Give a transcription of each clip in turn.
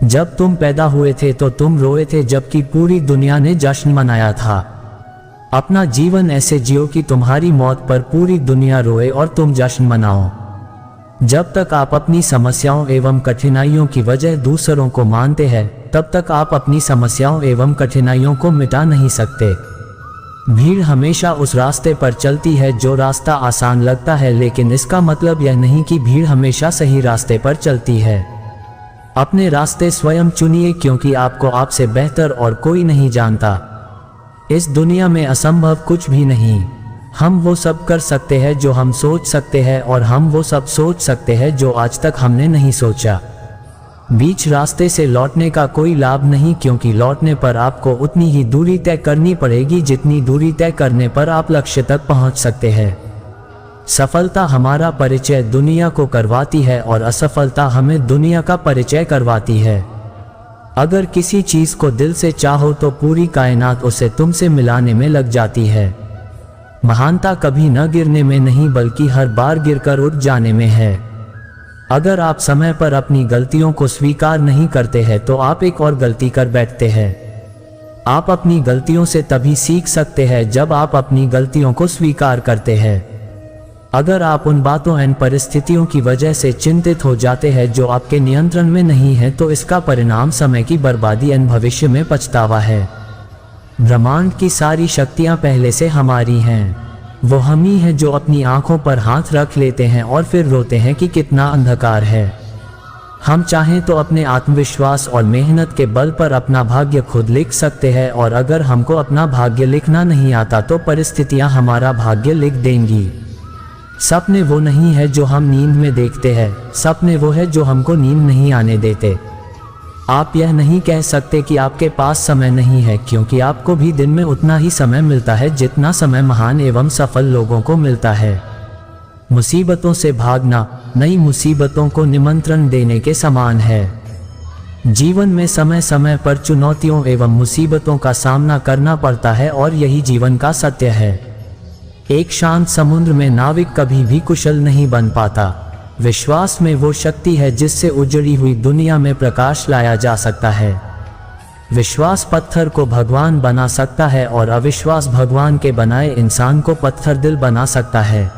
जब तुम पैदा हुए थे तो तुम रोए थे जबकि पूरी दुनिया ने जश्न मनाया था। अपना जीवन ऐसे जियो कि तुम्हारी मौत पर पूरी दुनिया रोए और तुम जश्न मनाओ। जब तक आप अपनी समस्याओं एवं कठिनाइयों की वजह दूसरों को मानते हैं, तब तक आप अपनी समस्याओं एवं कठिनाइयों को मिटा नहीं सकते। भीड़ हमेशा उस रास्ते पर चलती है जो रास्ता आसान लगता है, लेकिन इसका मतलब यह नहीं कि भीड़ हमेशा सही रास्ते पर चलती है। अपने रास्ते स्वयं चुनिए, क्योंकि आपको आपसे बेहतर और कोई नहीं जानता। इस दुनिया में असंभव कुछ भी नहीं। हम वो सब कर सकते हैं जो हम सोच सकते हैं, और हम वो सब सोच सकते हैं जो आज तक हमने नहीं सोचा। बीच रास्ते से लौटने का कोई लाभ नहीं, क्योंकि लौटने पर आपको उतनी ही दूरी तय करनी पड़ेगी जितनी दूरी तय करने पर आप लक्ष्य तक पहुंच सकते हैं। सफलता हमारा परिचय दुनिया को करवाती है और असफलता हमें दुनिया का परिचय करवाती है। अगर किसी चीज को दिल से चाहो तो पूरी कायनात उसे तुमसे मिलाने में लग जाती है। महानता कभी न गिरने में नहीं, बल्कि हर बार गिरकर उठ जाने में है। अगर आप समय पर अपनी गलतियों को स्वीकार नहीं करते हैं तो आप एक और गलती कर बैठते हैं। आप अपनी गलतियों से तभी सीख सकते हैं जब आप अपनी गलतियों को स्वीकार करते हैं। अगर आप उन बातों एवं परिस्थितियों की वजह से चिंतित हो जाते हैं जो आपके नियंत्रण में नहीं है, तो इसका परिणाम समय की बर्बादी एवं भविष्य में पछतावा है। ब्रह्मांड की सारी शक्तियां पहले से हमारी हैं। वो हम ही हैं जो अपनी आंखों पर हाथ रख लेते हैं और फिर रोते हैं कि कितना अंधकार है। हम चाहें तो अपने आत्मविश्वास और मेहनत के बल पर अपना भाग्य खुद लिख सकते हैं, और अगर हमको अपना भाग्य लिखना नहीं आता तो परिस्थितियां हमारा भाग्य लिख देंगी। सपने वो नहीं है जो हम नींद में देखते हैं, सपने वो है जो हमको नींद नहीं आने देते। आप यह नहीं कह सकते कि आपके पास समय नहीं है, क्योंकि आपको भी दिन में उतना ही समय मिलता है जितना समय महान एवं सफल लोगों को मिलता है। मुसीबतों से भागना नई मुसीबतों को निमंत्रण देने के समान है। जीवन में समय समय पर चुनौतियों एवं मुसीबतों का सामना करना पड़ता है, और यही जीवन का सत्य है। एक शांत समुद्र में नाविक कभी भी कुशल नहीं बन पाता। विश्वास में वो शक्ति है जिससे उजड़ी हुई दुनिया में प्रकाश लाया जा सकता है। विश्वास पत्थर को भगवान बना सकता है, और अविश्वास भगवान के बनाए इंसान को पत्थर दिल बना सकता है।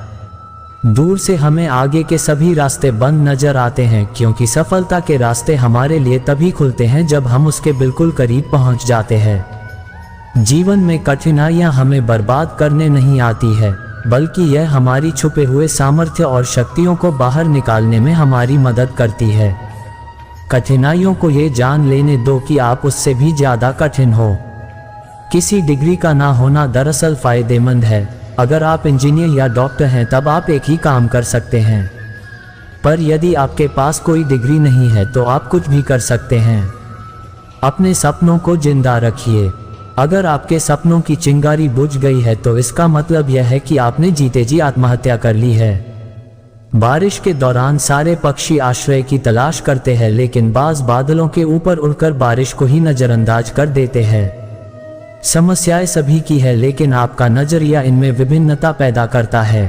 दूर से हमें आगे के सभी रास्ते बंद नजर आते हैं, क्योंकि सफलता के रास्ते हमारे लिए तभी खुलते हैं जब हम उसके बिल्कुल करीब पहुंच जाते हैं। जीवन में कठिनाइयां हमें बर्बाद करने नहीं आती है, बल्कि यह हमारी छुपे हुए सामर्थ्य और शक्तियों को बाहर निकालने में हमारी मदद करती है। कठिनाइयों को ये जान लेने दो कि आप उससे भी ज्यादा कठिन हो। किसी डिग्री का ना होना दरअसल फायदेमंद है। अगर आप इंजीनियर या डॉक्टर हैं तब आप एक ही काम कर सकते हैं, पर यदि आपके पास कोई डिग्री नहीं है तो आप कुछ भी कर सकते हैं। अपने सपनों को जिंदा रखिए। अगर आपके सपनों की चिंगारी बुझ गई है तो इसका मतलब यह है कि आपने जीते जी आत्महत्या कर ली है। बारिश के दौरान सारे पक्षी आश्रय की तलाश करते हैं, लेकिन बाज बादलों के ऊपर उड़कर बारिश को ही नजरअंदाज कर देते हैं। समस्याएं सभी की है, लेकिन आपका नजरिया इनमें विभिन्नता पैदा करता है।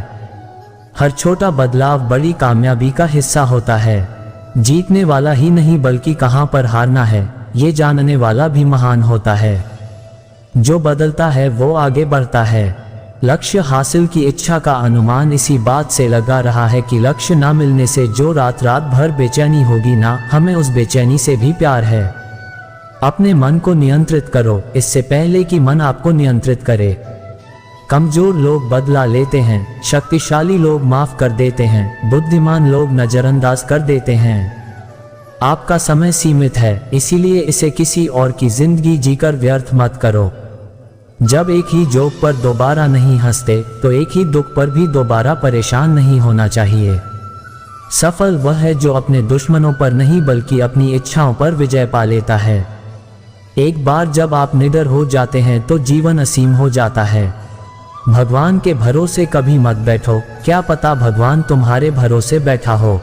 हर छोटा बदलाव बड़ी कामयाबी का हिस्सा होता है। जीतने वाला ही नहीं बल्कि कहां पर हारना है ये जानने वाला भी महान होता है। जो बदलता है वो आगे बढ़ता है। लक्ष्य हासिल की इच्छा का अनुमान इसी बात से लगा रहा है कि लक्ष्य ना मिलने से जो रात रात भर बेचैनी होगी ना, हमें उस बेचैनी से भी प्यार है। अपने मन को नियंत्रित करो इससे पहले कि मन आपको नियंत्रित करे। कमजोर लोग बदला लेते हैं, शक्तिशाली लोग माफ कर देते हैं, बुद्धिमान लोग नजरअंदाज कर देते हैं। आपका समय सीमित है, इसीलिए इसे किसी और की जिंदगी जीकर व्यर्थ मत करो। जब एक ही जोक पर दोबारा नहीं हंसते तो एक ही दुख पर भी दोबारा परेशान नहीं होना चाहिए। सफल वह है जो अपने दुश्मनों पर नहीं बल्कि अपनी इच्छाओं पर विजय पा लेता है। एक बार जब आप निडर हो जाते हैं तो जीवन असीम हो जाता है। भगवान के भरोसे कभी मत बैठो, क्या पता भगवान तुम्हारे भरोसे बैठा हो।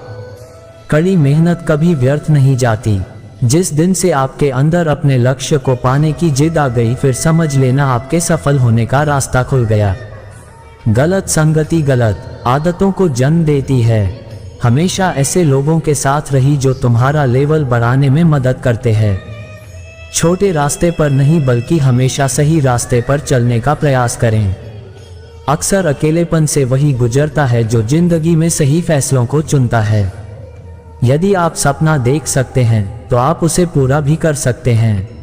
कड़ी मेहनत कभी व्यर्थ नहीं जाती। जिस दिन से आपके अंदर अपने लक्ष्य को पाने की जिद आ गई, फिर समझ लेना आपके सफल होने का रास्ता खुल गया। गलत संगति गलत आदतों को जन्म देती है। हमेशा ऐसे लोगों के साथ रही जो तुम्हारा लेवल बढ़ाने में मदद करते हैं। छोटे रास्ते पर नहीं बल्कि हमेशा सही रास्ते पर चलने का प्रयास करें। अक्सर अकेलेपन से वही गुजरता है जो जिंदगी में सही फैसलों को चुनता है। यदि आप सपना देख सकते हैं तो आप उसे पूरा भी कर सकते हैं।